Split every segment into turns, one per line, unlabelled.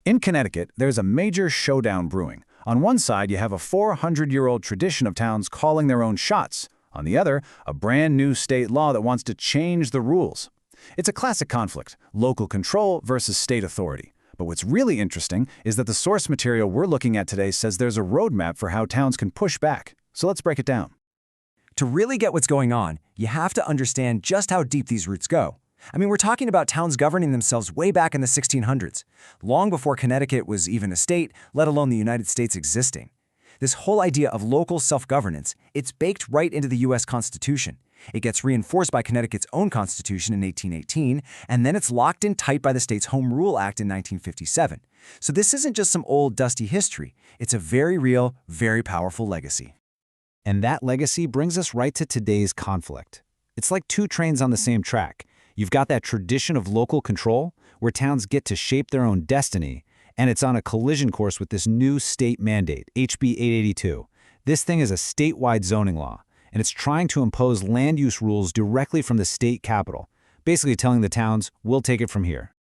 In Connecticut, there's a major showdown brewing. On one side, you have a 400-year-old tradition of towns calling their own shots. On the other, a brand new state law that wants to change the rules. It's a classic conflict, local control versus state authority. But what's really interesting is that the source material we're looking at today says there's a roadmap for how towns can push back. So let's break it down.
To really get what's going on, you have to understand just how deep these roots go. I mean, we're talking about towns governing themselves way back in the 1600s, long before Connecticut was even a state, let alone the United States existing. This whole idea of local self-governance, it's baked right into the U.S. Constitution. It gets reinforced by Connecticut's own Constitution in 1818, and then it's locked in tight by the state's Home Rule Act in 1957. So this isn't just some old, dusty history. It's a very real, very powerful legacy.
And that legacy brings us right to today's conflict. It's like two trains on the same track. You've got that tradition of local control, where towns get to shape their own destiny, and it's on a collision course with this new state mandate, HB 882. This thing is a statewide zoning law, and it's trying to impose land use rules directly from the state capital, basically telling the towns, we'll take it from here.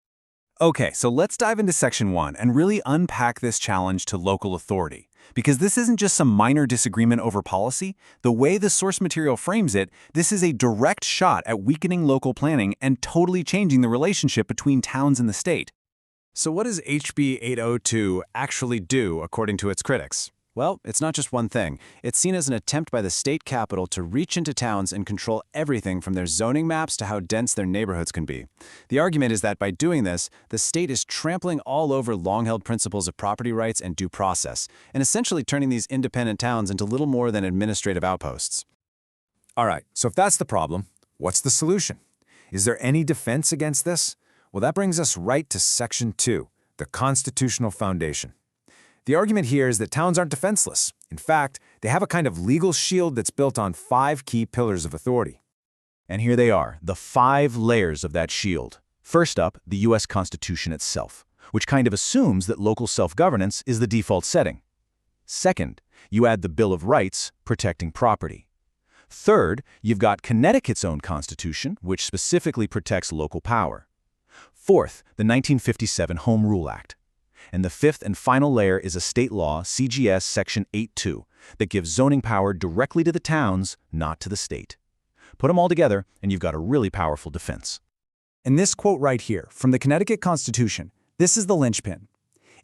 Okay, so let's dive into Section 1 and really unpack this challenge to local authority. Because this isn't just some minor disagreement over policy. The way the source material frames it, this is a direct shot at weakening local planning and totally changing the relationship between towns and the state.
So what does HB 802 actually do, according to its critics? Well, it's not just one thing. It's seen as an attempt by the state capital to reach into towns and control everything from their zoning maps to how dense their neighborhoods can be. The argument is that by doing this, the state is trampling all over long-held principles of property rights and due process, and essentially turning these independent towns into little more than administrative outposts.
All right, so if that's the problem, what's the solution? Is there any defense against this? Well, that brings us right to Section 2, the constitutional foundation. The argument here is that towns aren't defenseless. In fact, they have a kind of legal shield that's built on 5 key pillars of authority.
And here they are, the 5 layers of that shield. First up, the U.S. Constitution itself, which kind of assumes that local self-governance is the default setting. Second, you add the Bill of Rights, protecting property. Third, you've got Connecticut's own Constitution, which specifically protects local power. Fourth, the 1957 Home Rule Act. And the fifth and final layer is a state law, CGS Section 8.2, that gives zoning power directly to the towns, not to the state. Put them all together, and you've got a really powerful defense.
And this quote right here, from the Connecticut Constitution, this is the linchpin.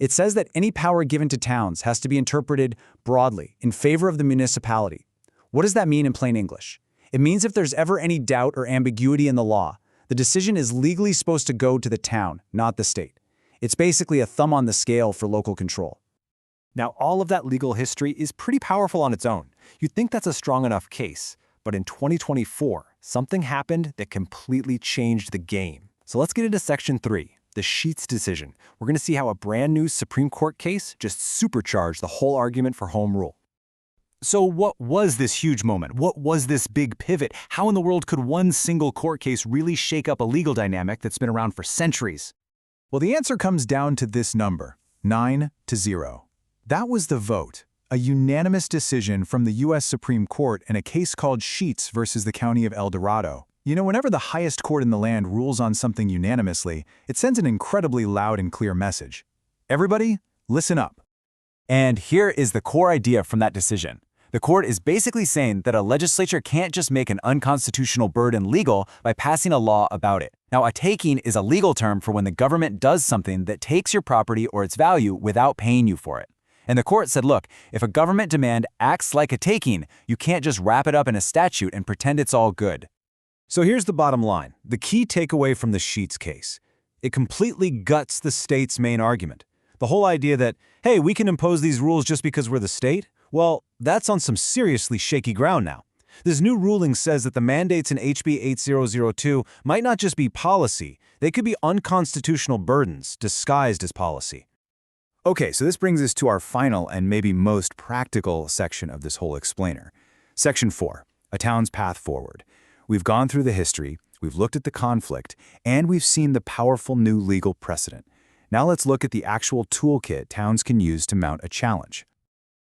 It says that any power given to towns has to be interpreted broadly, in favor of the municipality. What does that mean in plain English? It means if there's ever any doubt or ambiguity in the law, the decision is legally supposed to go to the town, not the state. It's basically a thumb on the scale for local control.
Now, all of that legal history is pretty powerful on its own. You'd think that's a strong enough case. But in 2024, something happened that completely changed the game. So let's get into Section 3, the Sheets decision. We're going to see how a brand new Supreme Court case just supercharged the whole argument for home rule. So what was this huge moment? What was this big pivot? How in the world could one single court case really shake up a legal dynamic that's been around for centuries?
Well, the answer comes down to this number, 9-0. That was the vote, a unanimous decision from the U.S. Supreme Court in a case called Sheets versus the County of El Dorado. You know, whenever the highest court in the land rules on something unanimously, it sends an incredibly loud and clear message. Everybody, listen up.
And here is the core idea from that decision. The court is basically saying that a legislature can't just make an unconstitutional burden legal by passing a law about it. Now, a taking is a legal term for when the government does something that takes your property or its value without paying you for it. And the court said, look, if a government demand acts like a taking, you can't just wrap it up in a statute and pretend it's all good.
So here's the bottom line, the key takeaway from the Sheets case. It completely guts the state's main argument. The whole idea that, hey, we can impose these rules just because we're the state? Well, that's on some seriously shaky ground now. This new ruling says that the mandates in HB 8002 might not just be policy, they could be unconstitutional burdens disguised as policy. Okay, so this brings us to our final and maybe most practical section of this whole explainer. Section 4, a town's path forward. We've gone through the history, we've looked at the conflict, and we've seen the powerful new legal precedent. Now let's look at the actual toolkit towns can use to mount a challenge.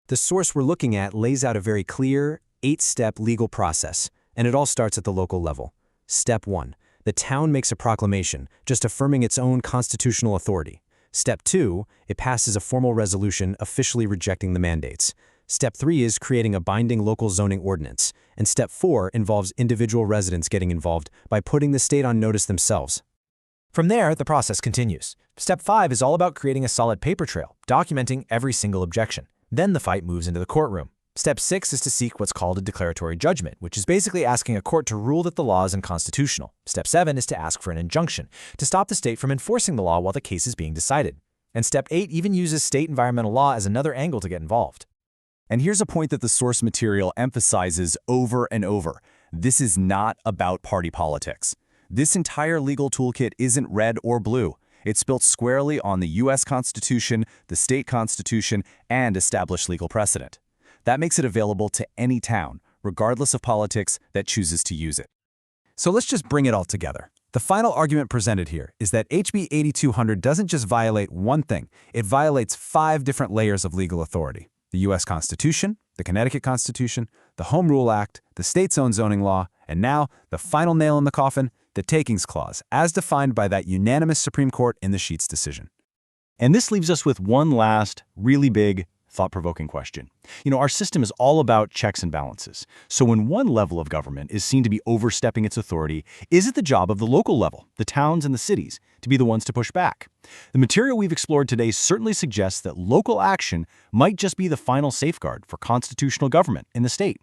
The source we're looking at lays out a very clear, 8-step legal process, and it all starts at the local level. Step 1. The town makes a proclamation, just affirming its own constitutional authority.
Step 2, it passes a formal resolution officially rejecting the mandates. Step 3 is creating a binding local zoning ordinance. And Step 4 involves individual residents getting involved by putting the state on notice themselves.
From there, the process continues. Step 5 is all about creating a solid paper trail, documenting every single objection. Then the fight moves into the courtroom. Step 6 is to seek what's called a declaratory judgment, which is basically asking a court to rule that the law is unconstitutional. Step 7 is to ask for an injunction, to stop the state from enforcing the law while the case is being decided. And Step 8 even uses state environmental law as another angle to get involved.
And here's a point that the source material emphasizes over and over. This is not about party politics. This entire legal toolkit isn't red or blue. It's built squarely on the U.S. Constitution, the state constitution, and established legal precedent. That makes it available to any town, regardless of politics, that chooses to use it.
So let's just bring it all together. The final argument presented here is that HB 8200 doesn't just violate one thing, it violates 5 different layers of legal authority: the U.S. Constitution, the Connecticut Constitution, the Home Rule Act, the state's own zoning law, and now, the final nail in the coffin, the Takings Clause, as defined by that unanimous Supreme Court in the Sheets decision.
And this leaves us with one last, really big, thought-provoking question. Our system is all about checks and balances. So when one level of government is seen to be overstepping its authority, is it the job of the local level, the towns and the cities, to be the ones to push back? The material we've explored today certainly suggests that local action might just be the final safeguard for constitutional government in the state.